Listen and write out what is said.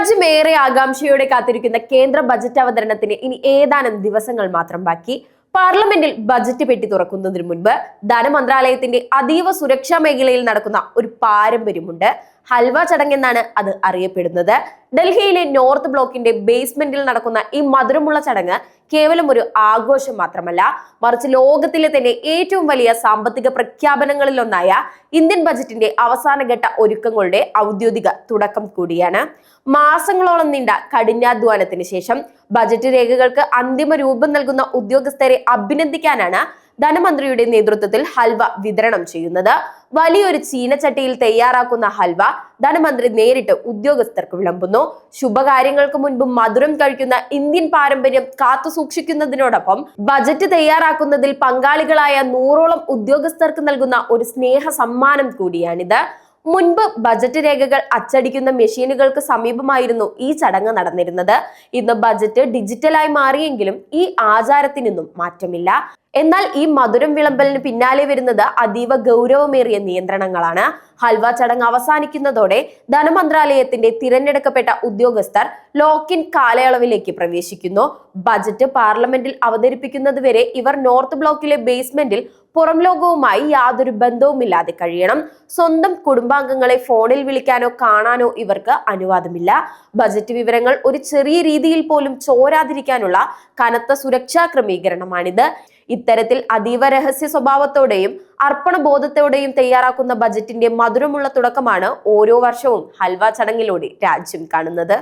രാജ്യമേറെ ആകാംക്ഷയോടെ കാത്തിരിക്കുന്ന കേന്ദ്ര ബജറ്റ് അവതരണത്തിന് ഇനി ഏതാനും ദിവസങ്ങൾ മാത്രം ബാക്കി. പാർലമെന്റിൽ ബജറ്റ് പെട്ടി തുറക്കുന്നതിന് മുൻപ് ധനമന്ത്രാലയത്തിന്റെ അതീവ സുരക്ഷാ മേഖലയിൽ നടക്കുന്ന ഒരു പാരമ്പര്യമുണ്ട്. ഹൽവ ചടങ്ങെന്നാണ് അത് അറിയപ്പെടുന്നത്. ഡൽഹിയിലെ നോർത്ത് ബ്ലോക്കിന്റെ ബേസ്മെന്റിൽ നടക്കുന്ന ഈ മധുരമുള്ള ചടങ്ങ് കേവലം ഒരു ആഘോഷം മാത്രമല്ല, മറിച്ച് ലോകത്തിലെ തന്നെ ഏറ്റവും വലിയ സാമ്പത്തിക പ്രഖ്യാപനങ്ങളിലൊന്നായ ഇന്ത്യൻ ബജറ്റിന്റെ അവസാനഘട്ട ഒരുക്കങ്ങളുടെ ഔദ്യോഗിക തുടക്കം കൂടിയാണ്. മാസങ്ങളോളം നീണ്ട കഠിനാധ്വാനത്തിന് ശേഷം ബജറ്റ് രേഖകൾക്ക് അന്തിമ രൂപം നൽകുന്ന ഉദ്യോഗസ്ഥരെ അഭിനന്ദിക്കാനാണ് ധനമന്ത്രിയുടെ നേതൃത്വത്തിൽ ഹൽവ വിതരണം ചെയ്യുന്നത്. വലിയൊരു ചീനച്ചട്ടിയിൽ തയ്യാറാക്കുന്ന ഹൽവ ധനമന്ത്രി നേരിട്ട് ഉദ്യോഗസ്ഥർക്ക് വിളമ്പുന്നു. ശുഭകാര്യങ്ങൾക്ക് മുൻപ് മധുരം കഴിക്കുന്ന ഇന്ത്യൻ പാരമ്പര്യം കാത്തു സൂക്ഷിക്കുന്നതിനോടൊപ്പം ബജറ്റ് തയ്യാറാക്കുന്നതിൽ പങ്കാളികളായ 100ഓളം ഉദ്യോഗസ്ഥർക്ക് നൽകുന്ന ഒരു സ്നേഹ സമ്മാനം കൂടിയാണിത്. മുൻപ് ബജറ്റ് രേഖകൾ അച്ചടിക്കുന്ന മെഷീനുകൾക്ക് സമീപമായിരുന്നു ഈ ചടങ്ങ് നടന്നിരുന്നത്. ഇന്ന് ബജറ്റ് ഡിജിറ്റലായി മാറിയെങ്കിലും ഈ ആചാരത്തിനൊന്നും മാറ്റമില്ല. എന്നാൽ ഈ മധുരം വിളമ്പലിന് പിന്നാലെ വരുന്നത് അതീവ ഗൗരവമേറിയ നിയന്ത്രണങ്ങളാണ്. ഹൽവ ചടങ്ങ് അവസാനിക്കുന്നതോടെ ധനമന്ത്രാലയത്തിന്റെ തിരഞ്ഞെടുക്കപ്പെട്ട ഉദ്യോഗസ്ഥർ ലോക്കിൻ കാലയളവിലേക്ക് പ്രവേശിക്കുന്നു. ബജറ്റ് പാർലമെന്റിൽ അവതരിപ്പിക്കുന്നത് വരെ ഇവർ നോർത്ത് ബ്ലോക്കിലെ ബേസ്മെന്റിൽ പുറം ലോകവുമായി യാതൊരു ബന്ധവുമില്ലാതെ കഴിയണം. സ്വന്തം കുടുംബാംഗങ്ങളെ ഫോണിൽ വിളിക്കാനോ കാണാനോ ഇവർക്ക് അനുവാദമില്ല. ബജറ്റ് വിവരങ്ങൾ ഒരു ചെറിയ രീതിയിൽ പോലും ചോരാതിരിക്കാനുള്ള കനത്ത സുരക്ഷാ ക്രമീകരണമാണിത്. ഇത്തരത്തിൽ അതീവ രഹസ്യ സ്വഭാവത്തോടെയും അർപ്പണബോധത്തോടെയും തയ്യാറാക്കുന്ന ബജറ്റിന്റെ മധുരമുള്ള തുടക്കമാണ് ഓരോ വർഷവും ഹൽവ ചടങ്ങിലൂടെ രാജ്യം കാണുന്നത്.